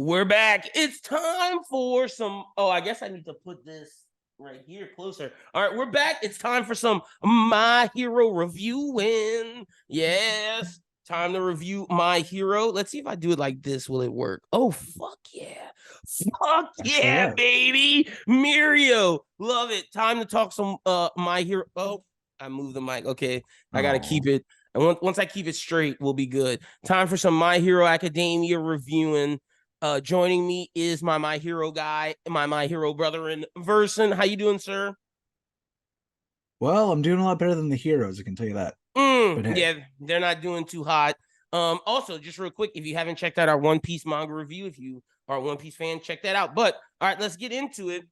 We're back. It's time for some. Oh, I guess I need to put this right here closer. All right, we're back. It's time for some My Hero reviewing. Yes, time to review My Hero. Let's see if I do it like this. Will it work? Oh, fuck yeah. Fuck Actually, yeah, yeah. baby. Mirio. Love it. Time to talk some My Hero. Oh, I moved the mic. Okay, I got to keep Oh, it. And once I keep it straight, we'll be good. Time for some My Hero Academia reviewing. Joining me is my hero guy, my hero brother in Versen. How you doing, sir? well, I'm doing a lot better than the heroes, I can tell you that. But hey, Yeah, they're not doing too hot. Also, just real quick, if you haven't checked out our One Piece manga review, if you are a One Piece fan, check that out. But all right, let's get into it.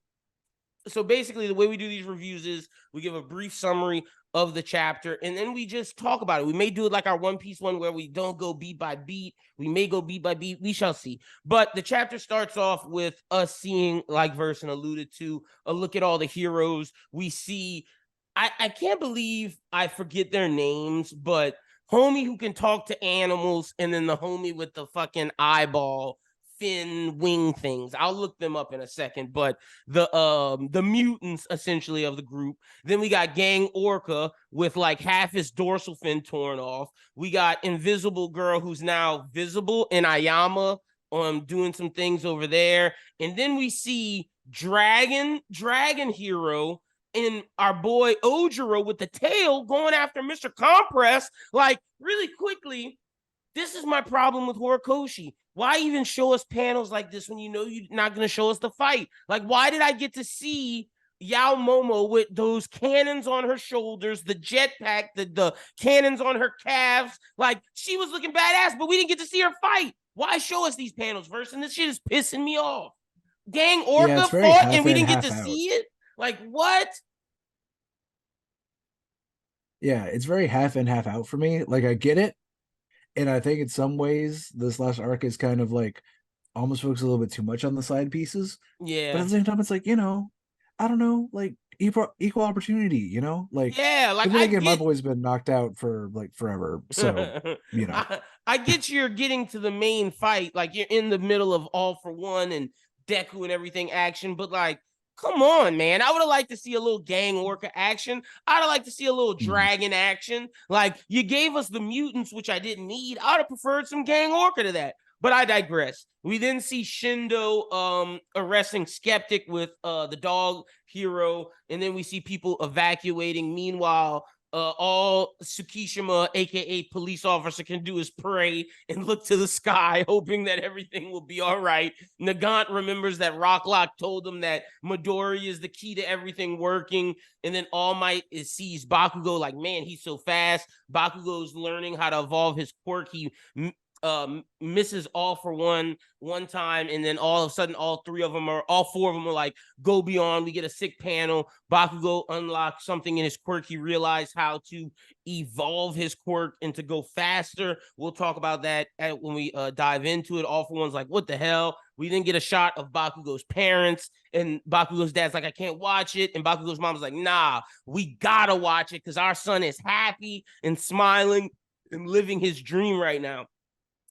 So basically, the way we do these reviews is we give a brief summary of the chapter and then we just talk about it. We may do it like our One Piece one where we don't go beat by beat. We may go beat by beat. We shall see. But the chapter starts off with us seeing, like Versen alluded to, a look at all the heroes. We see, I can't believe I forget their names, but homie who can talk to animals and then the homie with the fucking eyeball fin wing things. I'll look them up in a second, but the mutants essentially of the group. Then we got Gang Orca with like half his dorsal fin torn off. We got Invisible Girl who's now visible in Ayama doing some things over there. And then we see Dragon Hero and our boy Ojiro with the tail going after Mr. Compress. Like really quickly, this is my problem with Horikoshi. Why even show us panels like this when you know you're not going to show us the fight? Like, why did I get to see Yao Momo with those cannons on her shoulders, the jetpack, the cannons on her calves? Like, she was looking badass, but we didn't get to see her fight. Why show us these panels, Verse? This shit is pissing me off. Gang yeah, Orca it's very fought and half we in, didn't get half to out. see it? Like, what? Yeah, it's very half in, half out for me. Like, I get it. And I think in some ways, this last arc is kind of like almost focused a little bit too much on the side pieces. But at Yeah. the same time, it's like, I don't know, like equal opportunity, Like, Yeah, like but then I again, my get boy's been knocked out for like forever. So, I get you're getting to the main fight, like you're in the middle of All for One and Deku and everything action, but like, come on, man. I would have liked to see a little Gang Orca action. I'd have liked to see a little mhm. dragon action. Like, you gave us the mutants, which I didn't need. I'd have preferred some Gang Orca to that. But I digress. We then see Shindo arresting Skeptic with the dog hero, and then we see people evacuating. Meanwhile, all Tsukishima, aka police officer, can do is pray and look to the sky, hoping that everything will be all right. Nagant remembers that Rocklock told him that Midori is the key to everything working, and then All Might sees Bakugo like, man, he's so fast. Bakugo's learning how to evolve his quirk. He misses All for one time, and then all of a sudden all four of them are like, go beyond. We get a sick panel. Bakugo unlocks something in his quirk. He realized how to evolve his quirk and to go faster. We'll talk about that when we dive into it. All for One's like, what the hell? We didn't get a shot of Bakugo's parents, and Bakugo's dad's like, I can't watch it. And Bakugo's mom's like, nah, we gotta watch it because our son is happy and smiling and living his dream right now.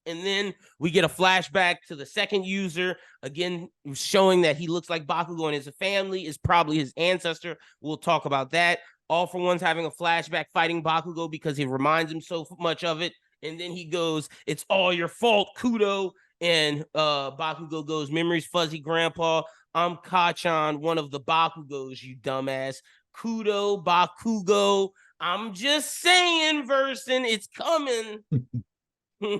And then we get a flashback to the second user, again, showing that he looks like Bakugo and his family is probably his ancestor. We'll talk about that. All for One's having a flashback fighting Bakugo because he reminds him so much of it. And then he goes, it's all your fault, Kudo. And Bakugo goes, memories fuzzy, grandpa. I'm Kachan, one of the Bakugos, you dumbass. Kudo, Bakugo. I'm just saying, Versen, it's coming. Hmm.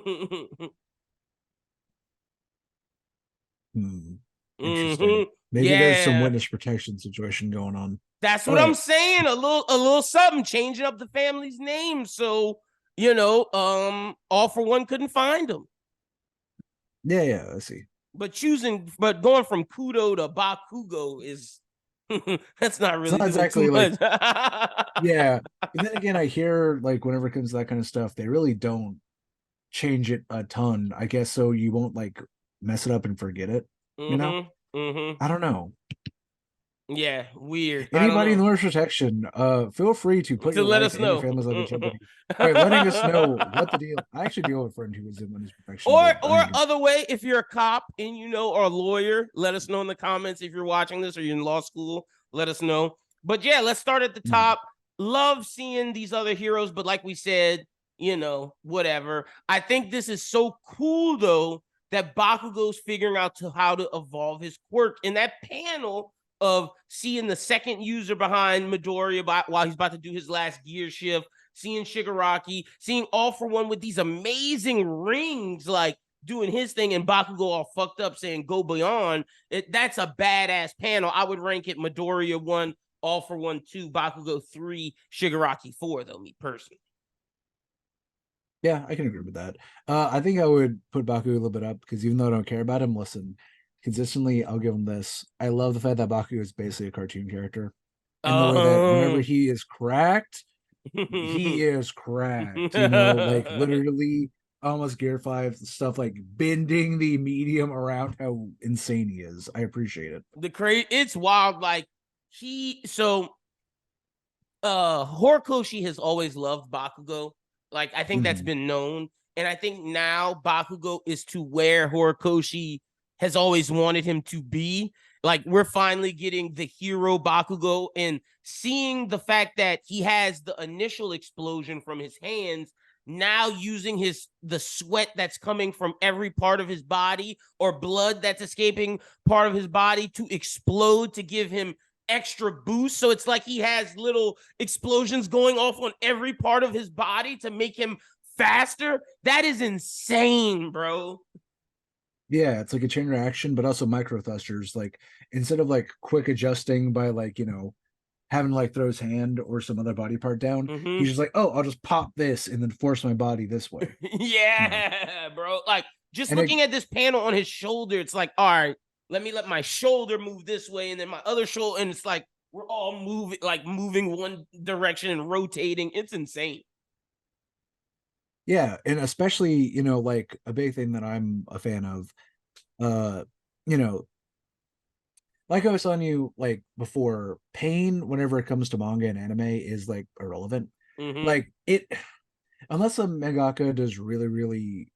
Interesting. Mm-hmm. Maybe there's some Yeah, witness protection situation going on. that's All what I'm right. saying. A little something, changing up the family's name, so All for One couldn't find him. Yeah, yeah, I see. But going from Kudo to Bakugo is that's not It's really not doing too exactly like, much. yeah. But then again, I hear like whenever it comes to that kind of stuff, they really don't change it a ton, I guess, so you won't like mess it up and forget it, you know? Mm-hmm. Mm-hmm. I don't know. Yeah, weird. I don't Anybody in know. the Lord's protection, feel free to put To your let life us and your know. family's life in jeopardy by letting us know what the deal. I actually do have a friend who was in Lord's protection, but I Or ain't gonna. other way, if you're a cop and you know, or a lawyer, let us know in the comments. If you're watching this or you're in law school, let us know. But yeah, let's start at the top. Love seeing these other heroes, but like we said, you know, whatever. I think this is so cool though that Bakugo's figuring out how to evolve his quirk. In that panel of seeing the second user behind Midoriya while he's about to do his last gear shift, seeing Shigaraki, seeing All For One with these amazing rings, like doing his thing, and Bakugo all fucked up saying "Go Beyond." That's a badass panel. I would rank it Midoriya 1, All For One 2, Bakugo 3, Shigaraki 4, though, me personally. Yeah, I can agree with that. I think I would put Baku a little bit up because even though I don't care about him, listen, consistently, I'll give him this. I love the fact that Baku is basically a cartoon character, and the way that whenever he is cracked, he is cracked. You know, like literally almost Gear 5 stuff, like bending the medium around how insane he is. I appreciate it. It's wild. Like so Horikoshi has always loved Bakugo. Like, I think that's been known. And I think now Bakugo is to where Horikoshi has always wanted him to be. Like, we're finally getting the hero Bakugo, and seeing the fact that he has the initial explosion from his hands, now using the sweat that's coming from every part of his body, or blood that's escaping part of his body, to explode to give him extra boost. So it's like he has little explosions going off on every part of his body to make him faster. That is insane, bro. Yeah, it's like a chain reaction, but also micro thrusters. Like instead of like quick adjusting by like, having to like throw his hand or some other body part down, he's just like, oh, I'll just pop this and then force my body this way. Yeah, bro. Like, just And looking at this panel on his shoulder, it's like, all right, let me let my shoulder move this way, and then my other shoulder, and it's like we're all moving one direction and rotating. It's insane. yeah, and especially, like a big thing that I'm a fan of, uh, you know, like I was telling you like before, pain whenever it comes to manga and anime is like irrelevant. Like it unless a mangaka does really, really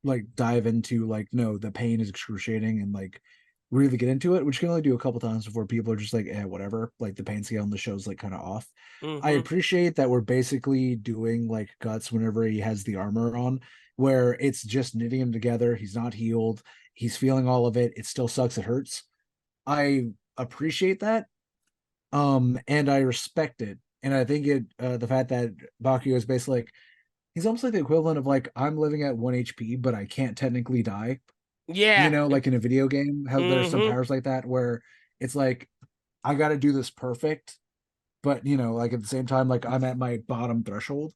like dive into like no, the pain is excruciating and like really get into it, which you can only do a couple times before people are just like, whatever. Like the pain scale on the show is like kind of off. I appreciate that we're basically doing like Guts whenever he has the armor on, where it's just knitting him together. He's not healed. He's feeling all of it. It still sucks. It hurts. I appreciate that. And I respect it. And I think the fact that Bakugo is basically like, he's almost like the equivalent of like, I'm living at 1 HP, but I can't technically die. Yeah. Like in a video game, how there's some powers like that where it's like, I got to do this perfect, but like at the same time, like I'm at my bottom threshold.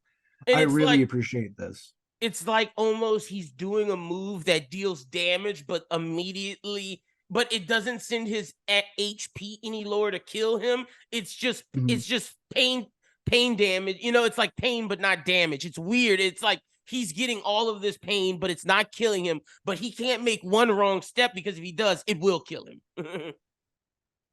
And I really appreciate this. it's like almost he's doing a move that deals damage, but immediately, but it doesn't send his HP any lower to kill him. It's just pain damage. It's like pain but not damage. It's weird. It's like he's getting all of this pain, but it's not killing him. But he can't make one wrong step, because if he does, it will kill him.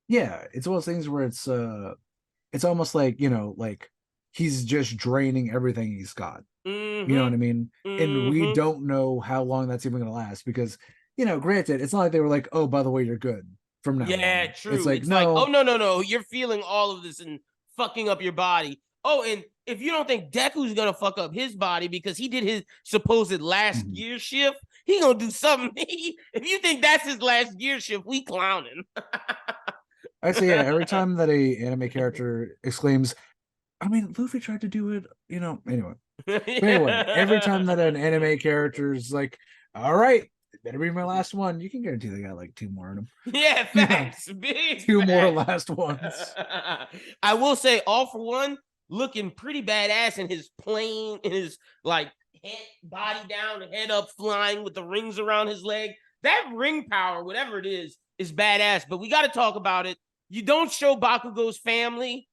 Yeah, it's one of those things where it's almost like, like he's just draining everything he's got. You know what I mean? And we don't know how long that's even going to last because, granted, it's not like they were like, oh, by the way, you're good from now Yeah, on. true. It's like, It's like, oh, no. no, you're feeling all of this and fucking up your body. Oh, and if you don't think Deku's gonna fuck up his body because he did his supposed last gear shift, he gonna do something. If you think that's his last gear shift, we clowning. I say, yeah, every time that a anime character exclaims, I mean, Luffy tried to do it, anyway. But anyway, every time that an anime character is like, all right, better be my last one, you can guarantee they got like two more in them. Yeah, facts. Big two facts. more last ones. I will say, All For One looking pretty badass in his plane, in his like head, body down, head up, flying with the rings around his leg. That ring power, whatever it is badass. But we got to talk about it. You don't show Bakugo's family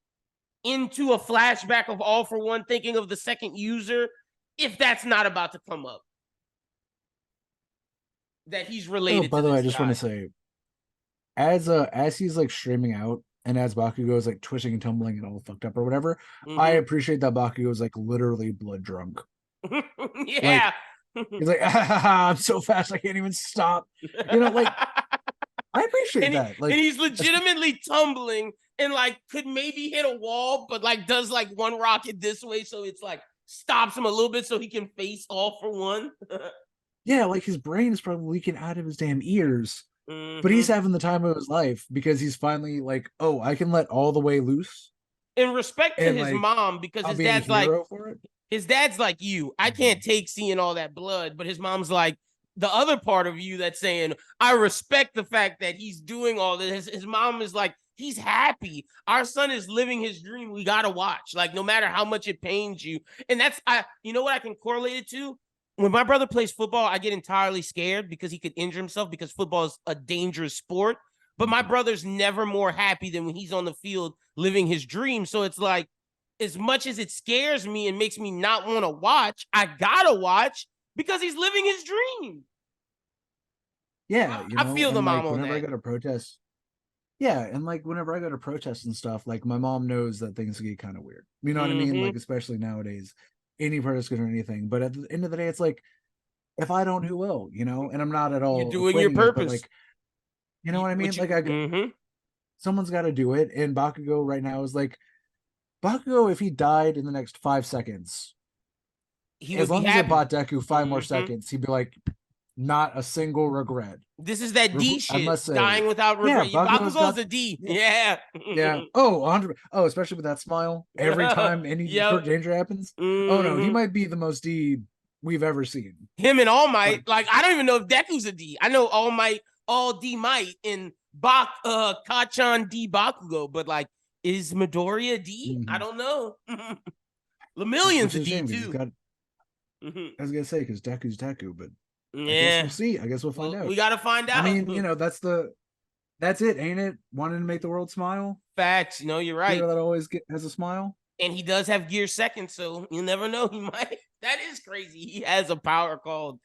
into a flashback of All For One thinking of the second user if that's not about to come up. That he's related by to the way, this I just guy. want to say, as he's like streaming out and as Bakugo is like twitching and tumbling and all fucked up or whatever, I Mm-hmm. appreciate that Bakugo is like literally blood drunk. Yeah. Like he's like, I'm so fast I can't even stop. You know, like I appreciate that. And Like, he's legitimately tumbling and like could maybe hit a wall, but like does like one rocket this way, so it's like stops him a little bit so he can face all for one. yeah, like his brain is probably leaking out of his damn ears, but he's Mm-hmm. having the time of his life because he's finally like, oh, I can let all the way loose In respect to and his like mom, because I'll be a hero for it. his dad's like you. I can't take seeing all that blood, but his mom's like the other part of you that's saying, I respect the fact that he's doing all this. His mom is like, he's happy. Our son is living his dream. We gotta watch. Like, no matter how much it pains you. And that's you know what I can correlate it to? When my brother plays football, I get entirely scared because he could injure himself because football is a dangerous sport. But my Mhm. brother's never more happy than when he's on the field living his dream. So it's like, as much as it scares me and makes me not want to watch, I gotta watch because he's living his dream. Yeah, you I know, feel the and mom like on whenever I that. go to protest, yeah, and like whenever I go to protests and stuff, like my mom knows that things get kind of weird. You know what I mean? Mm-hmm. Like especially nowadays, any protest could or anything. But at the end of the day, it's like if I don't, who will? You know, and I'm not at You're all doing your equating it, but purpose. like you know what I mean? What Like you? I Mm-hmm. someone's got to do it, and Bakugo right now is like Bakugo. If he died in the next 5 seconds, He as would be long as it happy. bought Deku 5 more Mm-hmm. seconds, he'd be like, not a single regret. This is that D I shit. must say, Dying without yeah, regret. Bakugo's Bakugo's got a D. yeah, Yeah. yeah. Oh, 100. Oh, especially with that smile every time any Yep. short danger happens. Oh no, he Mm-hmm. might be the most D we've ever seen. Him and All Might. Like, Like, I don't even know if Deku's a D. I know All Might, all D Might, and Kachan D Bakugo, but like, is Midoriya a D? I mhm. don't know. Lemillion's Which a is a D shame because he's too. got. Mhm. I was gonna say because Deku's Deku, but I guess we'll Yeah. see. I guess we'll find Well, we out. gotta find I out. mean, you know, that's it, ain't it? Wanting to make the world smile. Facts. No, you're right. Hero that always has a smile. And he does have gear second, so you never know. He might. That is crazy. He has a power called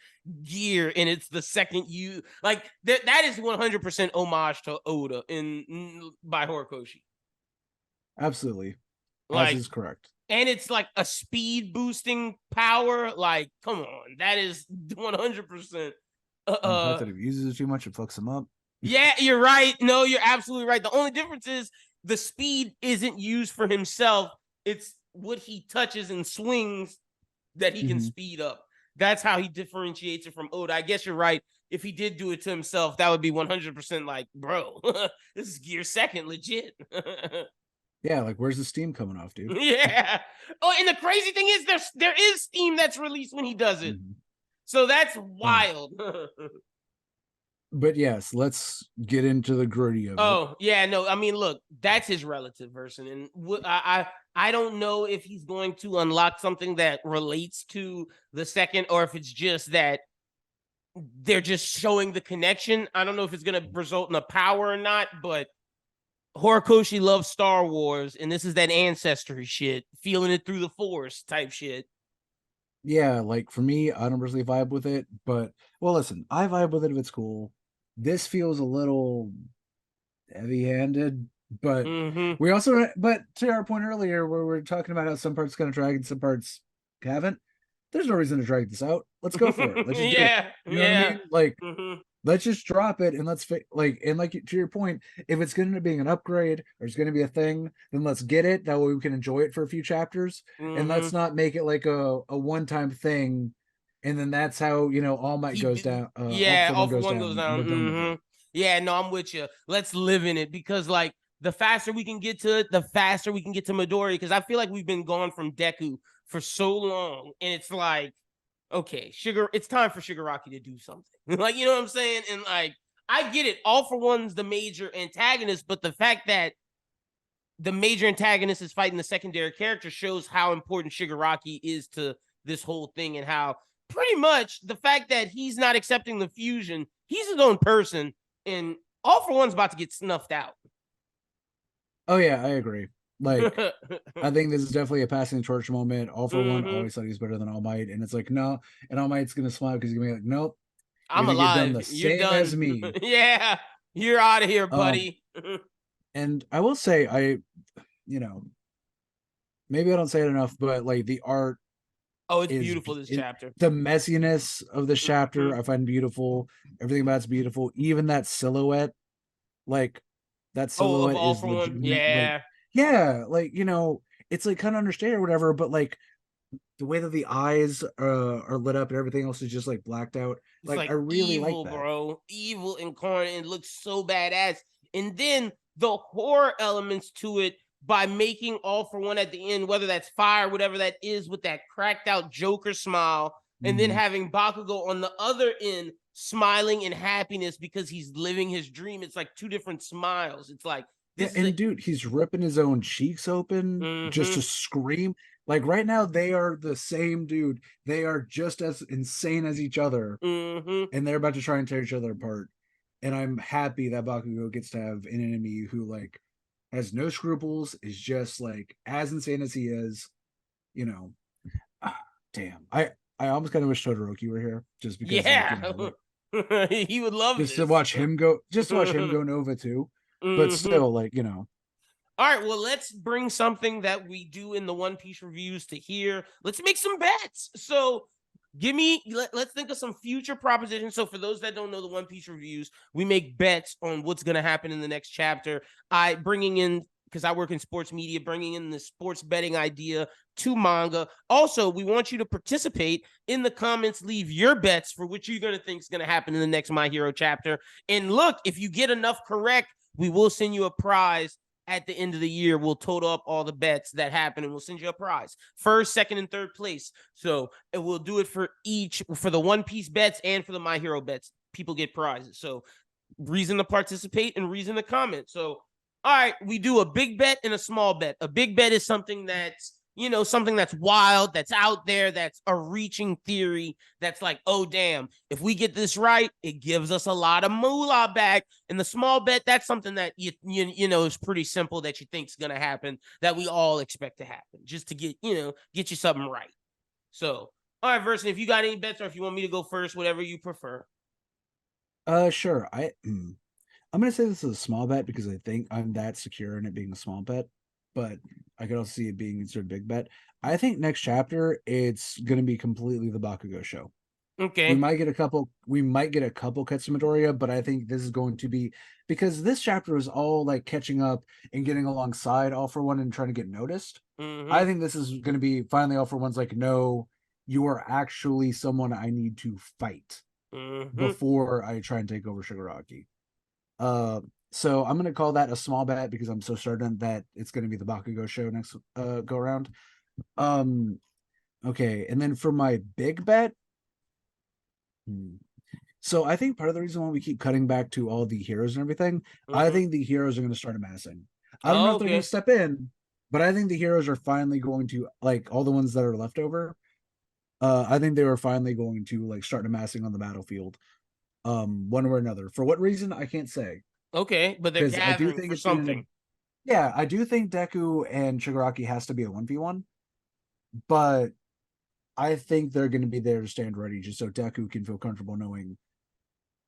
gear, and it's the second you like that is 100% homage to Oda in by Horikoshi. Absolutely, as Like, is correct. and it's like a speed boosting power. Like, come on, that is 100%. And the fact that if he uses it too much, it fucks him up. Yeah, you're right. No, you're absolutely right. The only difference is the speed isn't used for himself. It's what he touches and swings that he can Mhm. speed up. That's how he differentiates it from Oda. I guess you're right. If he did do it to himself, that would be 100% like, bro, this is gear second, legit. Yeah, like where's the steam coming off, dude? Yeah. Oh, and the crazy thing is there is steam that's released when he does it. Mhm. So that's Oh, wild. but yes, let's get into the gritty of it. Oh, yeah, no. I mean, look, that's his relative version, and I don't know if he's going to unlock something that relates to the second, or if it's just that they're just showing the connection. I don't know if it's going to result in a power or not, but Horikoshi loves Star Wars, and this is that ancestry shit, feeling it through the Force type shit. Yeah, like for me, I don't really vibe with it, but well, listen, I vibe with it if it's cool. This feels a little heavy-handed, but Mm-hmm. but to our point earlier, where we're talking about how some parts gonna drag and some parts haven't, there's no reason to drag this out. Let's go for it. Let's just do it. Yeah, You know what I yeah. mean? Like, Mm-hmm. let's just drop it and like to your point, if it's going to be an upgrade or it's going to be a thing, then let's get it. That way we can enjoy it for a few chapters, and let's Mm-hmm. not make it like a one-time thing. And then that's how All Might goes down. All Yeah, for One all for goes one goes down, and down. we're done with Mm-hmm. it. Yeah, no, I'm with you. Let's live in it because, like, the faster we can get to it, the faster we can get to Midori. Because I feel like we've been gone from Deku for so long, and it's like, okay, it's time for Shigaraki to do something. Like, you know what I'm saying? And like, I get it. All for One's the major antagonist, but the fact that the major antagonist is fighting the secondary character shows how important Shigaraki is to this whole thing, and how pretty much the fact that he's not accepting the fusion, he's his own person, and All for One's about to get snuffed out. Oh yeah, I agree. Like, I Mm-hmm. think this is definitely a passing the torch moment. All for One always thought he's better than All Might, and it's like no, and All Might's gonna smile because he's gonna be like, nope, you're I'm gonna get done alive. the You're same as done. me. Yeah, you're out of here, Um, buddy. And I will say, you know, maybe I don't say it enough, but like the art Oh, it's is beautiful this chapter. the messiness of this chapter Mhm. I find beautiful. Everything about it's beautiful. Even that silhouette, like that Oh, of silhouette All is for One. legitimate. Like, Yeah. yeah, like it's like kind of understated or whatever, but like the way that the eyes are lit up and everything else is just like blacked out. It's Like I like really like evil, that. bro. Evil incarnate and looks so badass. And then the horror elements to it by making All for One at the end, whether that's fire, whatever that is, with that cracked out Joker smile, and then Mhm. having Bakugo on the other end smiling in happiness because he's living his dream. It's like two different smiles. It's like Yeah, this is a and dude, he's ripping his own cheeks open just to mm-hmm, scream. Like right now, they are the same dude. They are just as insane as each other, mm-hmm, and they're about to try and tear each other apart. And I'm happy that Bakugo gets to have an enemy who like has no scruples, is just like as insane as he is. You know, ah, damn. I almost kind of wish Todoroki were here, just because like yeah. like He would love just to this. watch him go, just to watch him go Nova too. But Mm-hmm. still, like All right, well, let's bring something that we do in the One Piece reviews to here. Let's make some bets. So, let's think of some future propositions. So, for those that don't know the One Piece reviews, we make bets on what's going to happen in the next chapter. Because I work in sports media, bringing in the sports betting idea to manga. Also, we want you to participate in the comments. Leave your bets for what you're going to think is going to happen in the next My Hero chapter. And look, if you get enough correct, we will send you a prize at the end of the year. We'll total up all the bets that happen and we'll send you a prize. First, second, and third place. So we'll do it for the One Piece bets and for the My Hero bets. People get prizes. So reason to participate and reason to comment. So, all right, we do a big bet and a small bet. A big bet is something that's something that's wild, that's out there, that's a reaching theory. That's like, oh damn, if we get this right, it gives us a lot of moolah back. And the small bet, that's something that you know is pretty simple that you think is gonna happen, that we all expect to happen, just to get you something right. So, all right, Verson, if you got any bets or if you want me to go first, whatever you prefer. sure. I'm gonna say this is a small bet because I think I'm that secure in it being a small bet, but I could also see it being considered a big bet. I think next chapter it's gonna be completely the Bakugo show. Okay. We might get a couple cuts to Midoriya, but I think this is going to be because this chapter is all like catching up and getting alongside All for One and trying to get noticed. I Mm-hmm. think this is going to be finally All for One's like, no, you are actually someone I need to fight Mm-hmm. before I try and take over Shigaraki. Uh, so I'm going to call that a small bet because I'm so certain that it's going to be the Bakugo show next go around. Um, okay, and then for my big bet. Hmm. So I think part of the reason why we keep cutting back to all the heroes and everything, I Mm-hmm. think the heroes are going to start amassing. I don't know Oh, if they're going okay. to step in, but I think the heroes are finally going to like all the ones that are left over. I think they were finally going to like start amassing on the battlefield, one way or another. For what reason, I can't say Okay, but they're because I do gathering think for it's going to. something. Yeah, I do think Deku and Shigaraki has to be a 1v1, but I think they're going to be there to stand ready just so Deku can feel comfortable knowing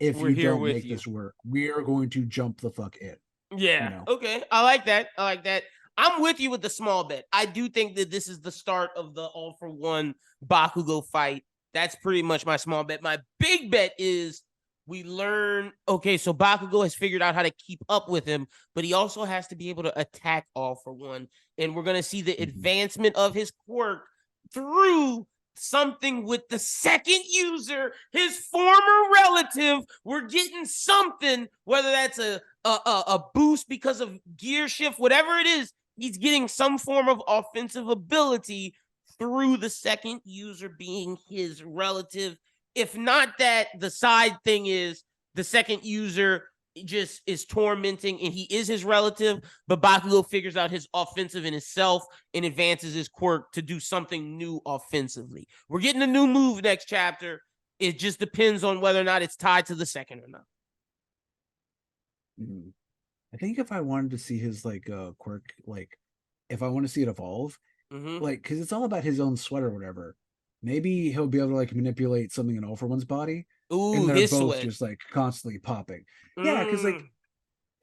if We're you here don't with make you. this work, we are going to jump the fuck in. You Yeah. know. Okay. I like that. I like that. I'm with you with the small bet. I do think that this is the start of the All for One Bakugo fight. That's pretty much my small bet. My big bet is we learn, okay, so Bakugo has figured out how to keep up with him, but he also has to be able to attack All for One. And we're going to see the Mhm. advancement of his quirk through something with the second user, his former relative. We're getting something, whether that's a boost because of gear shift, whatever it is, he's getting some form of offensive ability through the second user being his relative. If not that, the side thing is the second user just is tormenting and he is his relative, but Bakugo figures out his offensive in himself and advances his quirk to do something new offensively. We're getting a new move next chapter. It just depends on whether or not it's tied to the second or not. Mhm. I think if I wanted to see his like quirk, like if I want to see it evolve, Mm-hmm. like because it's all about his own sweat or whatever. Maybe he'll be able to like manipulate something in All for One's body, and Ooh, they're his both sweat. just like constantly popping. Yeah, because like Mm.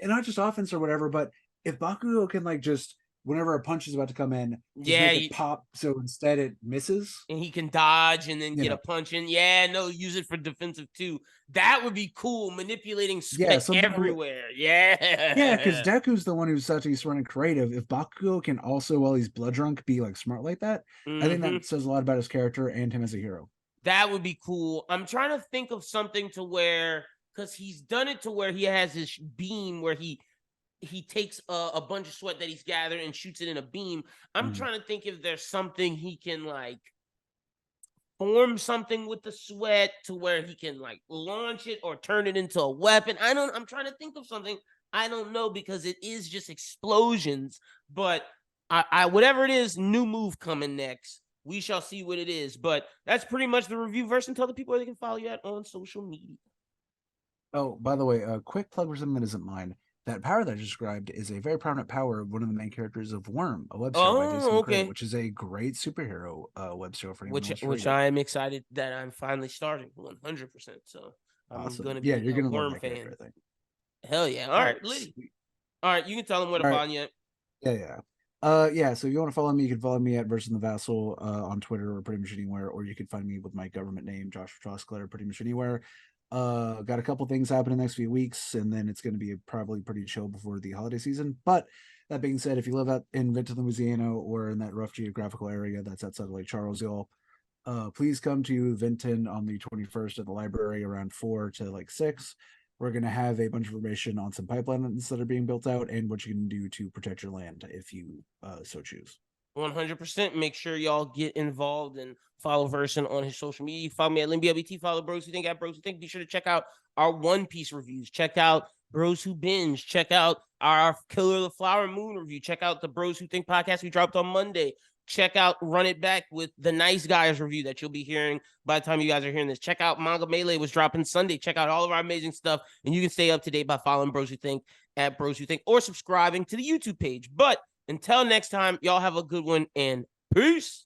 and not just offense or whatever, but if Bakugo can like just whenever a punch is about to come in, just Yeah, make it pop so instead it misses. and he can dodge and then You get a know, punch in. Yeah, no, use it for defensive too. That would be cool. Manipulating yeah, sweat something. everywhere. Yeah, because Yeah. Deku's the one who's such a smart and creative. If Bakugo can also, while he's blood drunk, be like smart like that, I think Hmm. that says a lot about his character and him as a hero. That would be cool. I'm trying to think of something to where, because he's done it to where he has this beam where he takes a bunch of sweat that he's gathered and shoots it in a beam. I'm trying to think if there's something he can like form something with the sweat to where he can like launch it or turn it into a weapon. I'm trying to think of something. I don't know because it is just explosions, but I whatever it is, new move coming next. We shall see what it is. But that's pretty much the review version. Tell the people where they can follow you at on social media. Oh, by the way, a quick plug for something that isn't mine. That power that I described is a very prominent power of one of the main characters of Worm, a web show by Oh, Jason McCray, okay. which is a great superhero web show for anyone who wants to read Which it. I am excited that I'm finally starting 100%. So I'm Awesome. gonna Yeah, be you're a gonna love Worm that character, fan. I think. Hell yeah! All All right, right, Liddy. sweet. All right, you can tell them where to All right. find you. Yeah, yeah. Yeah, so if you want to follow me, you can follow me at Versen the Vassal on Twitter or pretty much anywhere, or you can find me with my government name, Joshua Trosclair, pretty much anywhere. Got a couple things happening the next few weeks, and then it's going to be probably pretty chill before the holiday season. But that being said, if you live out in Vinton, Louisiana, or in that rough geographical area that's outside of Lake Charles, y'all, please come to Vinton on the 21st at the library around 4 to like 6. We're going to have a bunch of information on some pipelines that are being built out and what you can do to protect your land if you so choose. 100%. Make sure y'all get involved and follow Versen on his social media. Follow me at LynBLBT. Follow Bros Who Think at Bros Who Think. Be sure to check out our One Piece reviews. Check out Bros Who Binge. Check out our Killer of the Flower Moon review. Check out the Bros Who Think podcast we dropped on Monday. Check out Run It Back with the Nice Guys review that you'll be hearing by the time you guys are hearing this. Check out Manga Melee was dropping Sunday. Check out all of our amazing stuff. And you can stay up to date by following Bros Who Think at Bros Who Think or subscribing to the YouTube page. But until next time, y'all have a good one and peace.